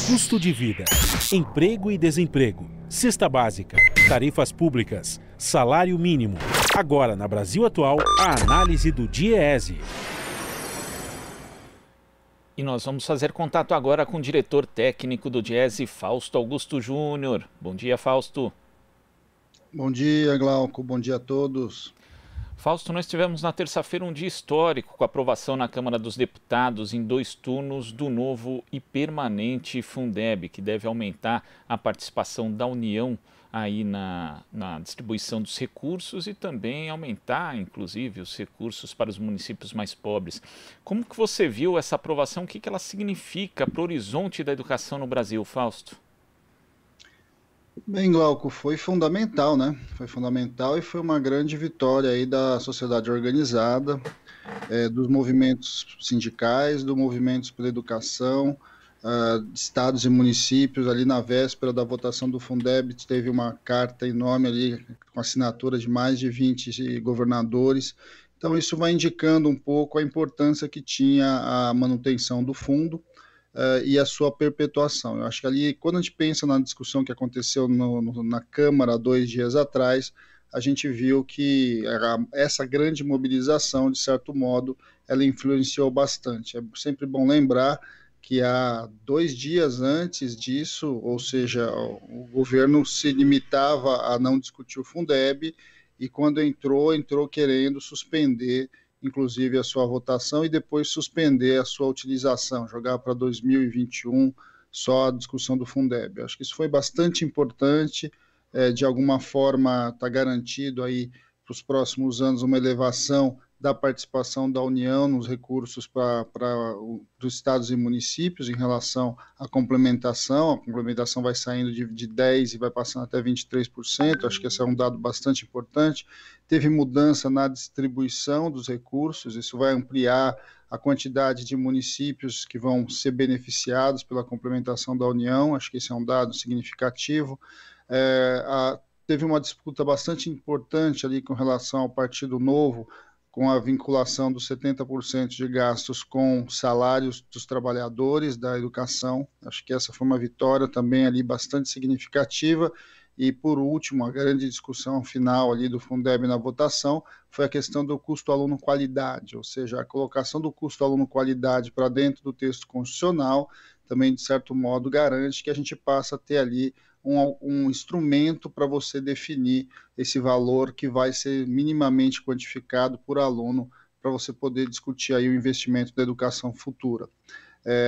Custo de vida, emprego e desemprego, cesta básica, tarifas públicas, salário mínimo. Agora, na Brasil Atual, a análise do DIEESE. E nós vamos fazer contato agora com o diretor técnico do DIEESE, Fausto Augusto Júnior. Bom dia, Fausto. Bom dia, Glauco. Bom dia a todos. Fausto, nós tivemos na terça-feira um dia histórico com a aprovação na Câmara dos Deputados em 2 turnos do novo e permanente Fundeb, que deve aumentar a participação da União aí na distribuição dos recursos e também aumentar, inclusive, os recursos para os municípios mais pobres. Como que você viu essa aprovação? O que ela significa para o horizonte da educação no Brasil, Fausto? Bem, Glauco, foi fundamental, né? Foi fundamental e foi uma grande vitória aí da sociedade organizada, dos movimentos sindicais, dos movimentos pela educação, estados e municípios. Ali na véspera da votação do Fundeb teve uma carta enorme ali com assinatura de mais de 20 governadores. Então isso vai indicando um pouco a importância que tinha a manutenção do fundo e a sua perpetuação. Eu acho que ali, quando a gente pensa na discussão que aconteceu na Câmara 2 dias atrás, a gente viu que essa grande mobilização, de certo modo, ela influenciou bastante. É sempre bom lembrar que há 2 dias antes disso, ou seja, o governo se limitava a não discutir o Fundeb e quando entrou querendo suspender inclusive a sua votação, e depois suspender a sua utilização, jogar para 2021 só a discussão do Fundeb. Eu acho que isso foi bastante importante, de alguma forma está garantido aí para os próximos anos uma elevação da participação da União nos recursos para os estados e municípios em relação à complementação. A complementação vai saindo de 10% e vai passando até 23%, acho que esse é um dado bastante importante. Teve mudança na distribuição dos recursos, isso vai ampliar a quantidade de municípios que vão ser beneficiados pela complementação da União, acho que esse é um dado significativo. Teve uma disputa bastante importante ali com relação ao Partido Novo, com a vinculação dos 70% de gastos com salários dos trabalhadores da educação. Acho que essa foi uma vitória também ali bastante significativa. E, por último, a grande discussão final ali do Fundeb na votação foi a questão do custo aluno-qualidade, ou seja, a colocação do custo aluno-qualidade para dentro do texto constitucional também, de certo modo, garante que a gente passa a ter ali um instrumento para você definir esse valor que vai ser minimamente quantificado por aluno para você poder discutir aí o investimento da educação futura.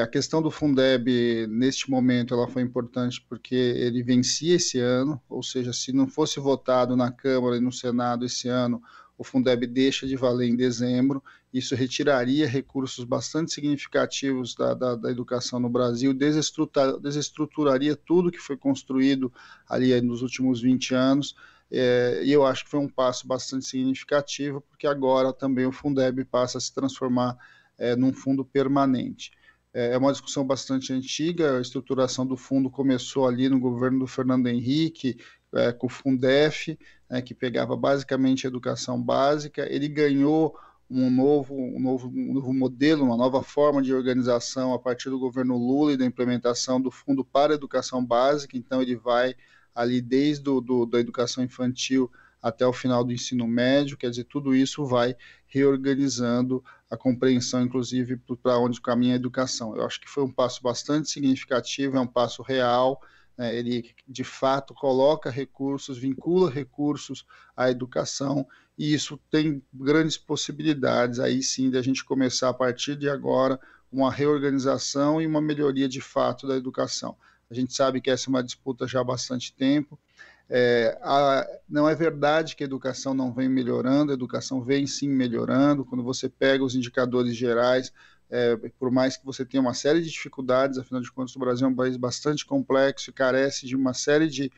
A questão do Fundeb, neste momento, ela foi importante porque ele vencia esse ano, ou seja, se não fosse votado na Câmara e no Senado esse ano, o Fundeb deixa de valer em dezembro. Isso retiraria recursos bastante significativos da educação no Brasil, desestruturaria tudo que foi construído ali nos últimos 20 anos, e eu acho que foi um passo bastante significativo, porque agora também o Fundeb passa a se transformar num fundo permanente. É uma discussão bastante antiga, a estruturação do fundo começou ali no governo do Fernando Henrique, com o Fundef, que pegava basicamente a educação básica. Ele ganhou um novo modelo, uma nova forma de organização a partir do governo Lula e da implementação do Fundo para a Educação Básica. Então ele vai ali desde da educação infantil até o final do ensino médio, quer dizer, tudo isso vai reorganizando a compreensão, inclusive, para onde caminha a educação. Eu acho que foi um passo bastante significativo, é um passo real, né? Ele, de fato, coloca recursos, vincula recursos à educação, e isso tem grandes possibilidades, aí sim, de a gente começar, a partir de agora, uma reorganização e uma melhoria, de fato, da educação. A gente sabe que essa é uma disputa já há bastante tempo. Não é verdade que a educação não vem melhorando, a educação vem sim melhorando. Quando você pega os indicadores gerais, por mais que você tenha uma série de dificuldades, afinal de contas o Brasil é um país bastante complexo e carece de uma série de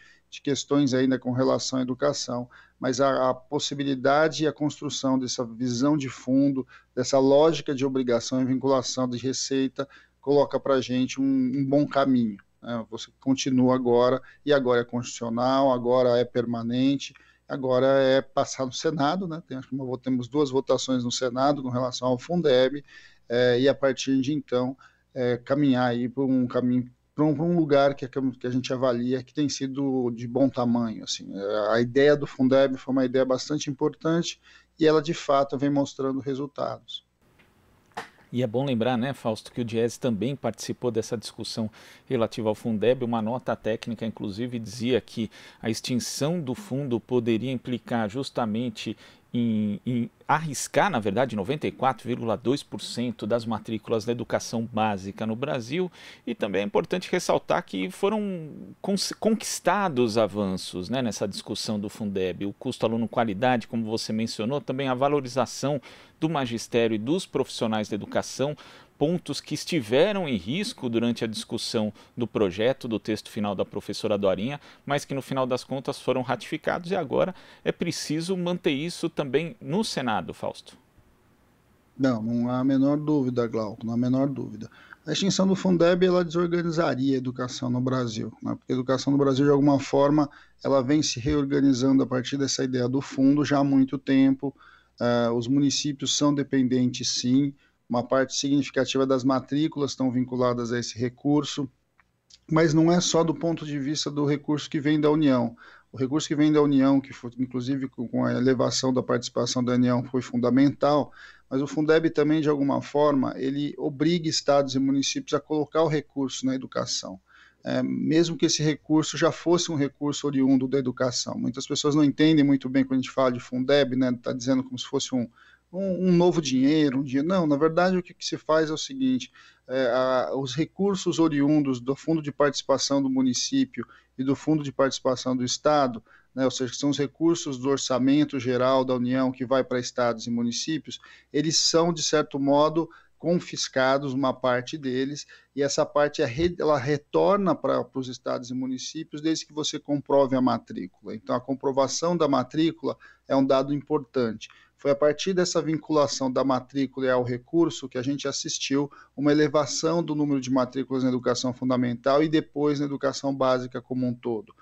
questões ainda com relação à educação, mas a possibilidade e a construção dessa visão de fundo, dessa lógica de obrigação e vinculação de receita, coloca para a gente um bom caminho. Você continua agora, e agora é constitucional, agora é permanente, agora é passar no Senado, né? Temos 2 votações no Senado com relação ao Fundeb, e a partir de então caminhar aí por um caminho, para um lugar que a gente avalia que tem sido de bom tamanho. Assim. A ideia do Fundeb foi uma ideia bastante importante e ela, de fato, vem mostrando resultados. E é bom lembrar, né, Fausto, que o Diese também participou dessa discussão relativa ao Fundeb. Uma nota técnica, inclusive, dizia que a extinção do fundo poderia implicar justamente em arriscar, na verdade, 94,2% das matrículas da educação básica no Brasil. E também é importante ressaltar que foram conquistados avanços, né, nessa discussão do Fundeb. O custo aluno-qualidade, como você mencionou, também a valorização do magistério e dos profissionais da educação, pontos que estiveram em risco durante a discussão do projeto, do texto final da professora Dorinha, mas que no final das contas foram ratificados e agora é preciso manter isso também no Senado, Fausto. Não há a menor dúvida, Glauco, não há a menor dúvida. A extinção do Fundeb, ela desorganizaria a educação no Brasil, né? Porque a educação no Brasil, de alguma forma, ela vem se reorganizando a partir dessa ideia do fundo já há muito tempo. Os municípios são dependentes, sim, uma parte significativa das matrículas estão vinculadas a esse recurso, mas não é só do ponto de vista do recurso que vem da União. O recurso que vem da União, que foi, inclusive com a elevação da participação da União, foi fundamental, mas o Fundeb também, de alguma forma, ele obriga estados e municípios a colocar o recurso na educação. Mesmo que esse recurso já fosse um recurso oriundo da educação. Muitas pessoas não entendem muito bem quando a gente fala de Fundeb, né? Está dizendo como se fosse um novo dinheiro, Não, na verdade o que se faz é o seguinte, os recursos oriundos do Fundo de Participação do município e do Fundo de Participação do Estado, né, ou seja, são os recursos do orçamento geral da União que vai para estados e municípios, eles são, de certo modo, confiscados, uma parte deles, e essa parte ela retorna para os estados e municípios desde que você comprove a matrícula. Então, a comprovação da matrícula é um dado importante. Foi a partir dessa vinculação da matrícula ao recurso que a gente assistiu uma elevação do número de matrículas na educação fundamental e depois na educação básica como um todo.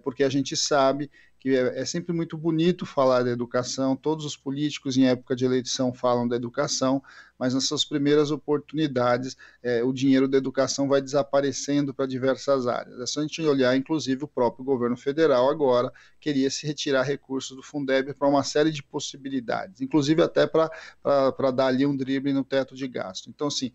Porque a gente sabe que é sempre muito bonito falar da educação, todos os políticos em época de eleição falam da educação, mas nas suas primeiras oportunidades o dinheiro da educação vai desaparecendo para diversas áreas. É só a gente olhar, inclusive o próprio governo federal agora queria se retirar recursos do Fundeb para uma série de possibilidades, inclusive até para dar ali um drible no teto de gasto. Então, assim,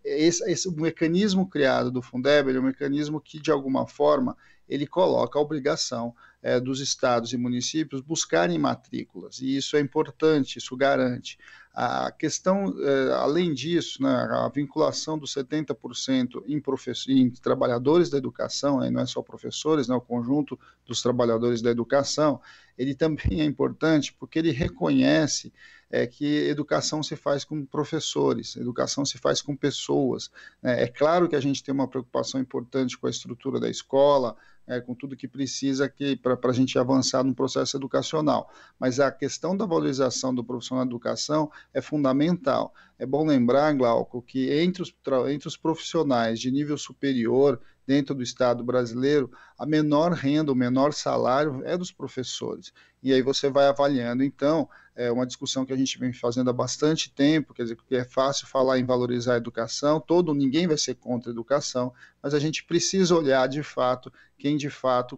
esse mecanismo criado do Fundeb é um mecanismo que, de alguma forma, ele coloca a obrigação dos estados e municípios buscarem matrículas, e isso é importante, isso garante. A questão, além disso, né, a vinculação dos 70% em trabalhadores da educação, não é só professores, né, o conjunto dos trabalhadores da educação, ele também é importante porque ele reconhece que educação se faz com professores, educação se faz com pessoas. É claro que a gente tem uma preocupação importante com a estrutura da escola, com tudo que precisa para a gente avançar no processo educacional, mas a questão da valorização do profissional de educação é fundamental. É bom lembrar, Glauco, que entre os profissionais de nível superior dentro do Estado brasileiro, a menor renda, o menor salário é dos professores. E aí você vai avaliando. Então, é uma discussão que a gente vem fazendo há bastante tempo, quer dizer, que é fácil falar em valorizar a educação, ninguém vai ser contra a educação, mas a gente precisa olhar de fato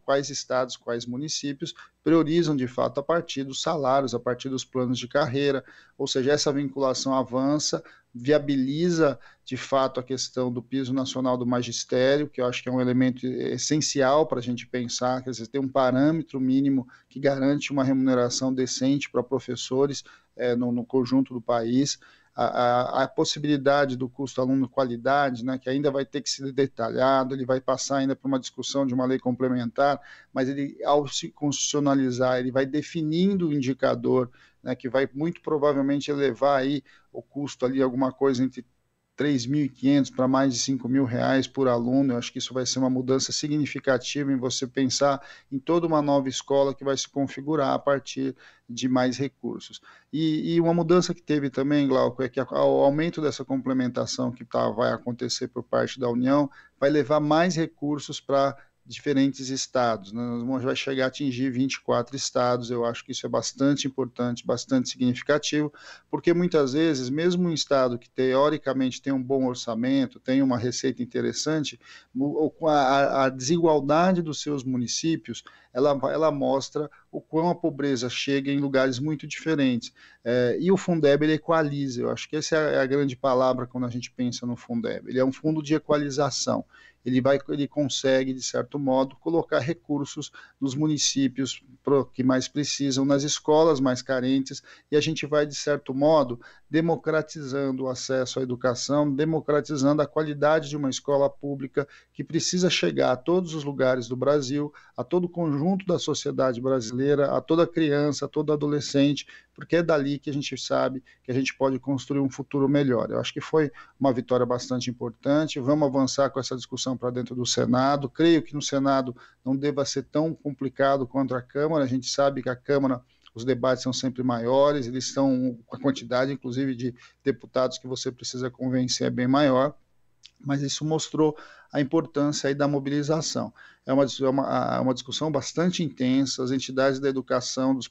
quais estados, quais municípios priorizam de fato a partir dos salários, a partir dos planos de carreira, ou seja, essa vinculação avança, viabiliza de fato a questão do piso nacional do magistério, que eu acho que é um elemento essencial para a gente pensar, quer dizer, ter um parâmetro mínimo que garante uma remuneração decente para professores no conjunto do país. A possibilidade do custo aluno-qualidade, né, que ainda vai ter que ser detalhado, ele vai passar ainda por uma discussão de uma lei complementar, mas ele, ao se constitucionalizar, ele vai definindo o indicador, né, que vai muito provavelmente elevar aí o custo ali, alguma coisa entre 3.500 para mais de 5.000 reais por aluno. Eu acho que isso vai ser uma mudança significativa em você pensar em toda uma nova escola que vai se configurar a partir de mais recursos. E uma mudança que teve também, Glauco, é que o aumento dessa complementação que vai acontecer por parte da União vai levar mais recursos para diferentes estados, né? Nós vai chegar a atingir 24 estados. Eu acho que isso é bastante importante, bastante significativo, porque muitas vezes, mesmo um estado que teoricamente tem um bom orçamento, tem uma receita interessante, a desigualdade dos seus municípios, ela mostra o quão a pobreza chega em lugares muito diferentes. E o Fundeb, ele equaliza. Eu acho que essa é a grande palavra quando a gente pensa no Fundeb. Ele é um fundo de equalização. Ele consegue, de certo modo, colocar recursos nos municípios que mais precisam, nas escolas mais carentes, e a gente vai, de certo modo, democratizando o acesso à educação, democratizando a qualidade de uma escola pública que precisa chegar a todos os lugares do Brasil, a todo o conjunto da sociedade brasileira, a toda criança, a todo adolescente, porque é dali que a gente sabe que a gente pode construir um futuro melhor. Eu acho que foi uma vitória bastante importante. Vamos avançar com essa discussão para dentro do Senado. Creio que no Senado não deva ser tão complicado quanto a Câmara. A gente sabe que a Câmara, os debates são sempre maiores, eles estão, a quantidade, inclusive, de deputados que você precisa convencer é bem maior, mas isso mostrou a importância aí da mobilização. É uma discussão bastante intensa, as entidades da educação, dos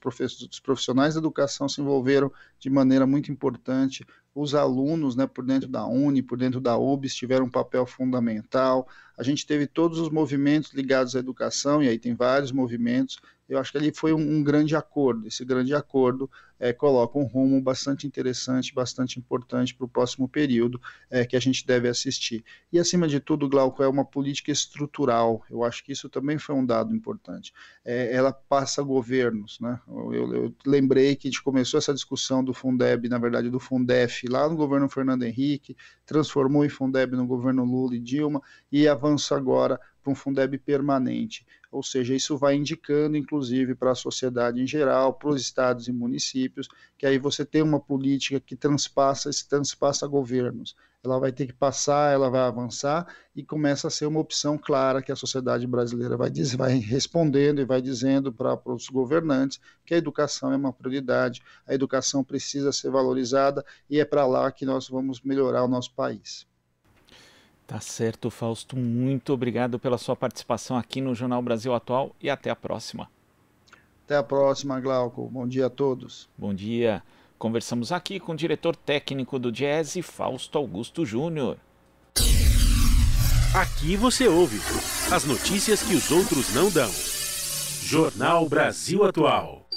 profissionais da educação se envolveram de maneira muito importante, os alunos, né, por dentro da Uni, por dentro da UBS, tiveram um papel fundamental, a gente teve todos os movimentos ligados à educação, e aí tem vários movimentos. Eu acho que ali foi um grande acordo. Esse grande acordo coloca um rumo bastante interessante, bastante importante para o próximo período que a gente deve assistir. E, acima de tudo, Glauco, é uma política estrutural. Eu acho que isso também foi um dado importante. Ela passa governos, né? Eu lembrei que a gente começou essa discussão do Fundeb, na verdade do Fundef, lá no governo Fernando Henrique, transformou em Fundeb no governo Lula e Dilma, e avança agora para um Fundeb permanente, ou seja, isso vai indicando, inclusive, para a sociedade em geral, para os estados e municípios, que aí você tem uma política que transpassa governos. Ela vai ter que passar, ela vai avançar e começa a ser uma opção clara que a sociedade brasileira vai respondendo e vai dizendo para os governantes que a educação é uma prioridade, a educação precisa ser valorizada e é para lá que nós vamos melhorar o nosso país. Tá certo, Fausto. Muito obrigado pela sua participação aqui no Jornal Brasil Atual e até a próxima. Até a próxima, Glauco. Bom dia a todos. Bom dia. Conversamos aqui com o diretor técnico do Diese, Fausto Augusto Júnior. Aqui você ouve as notícias que os outros não dão. Jornal Brasil Atual.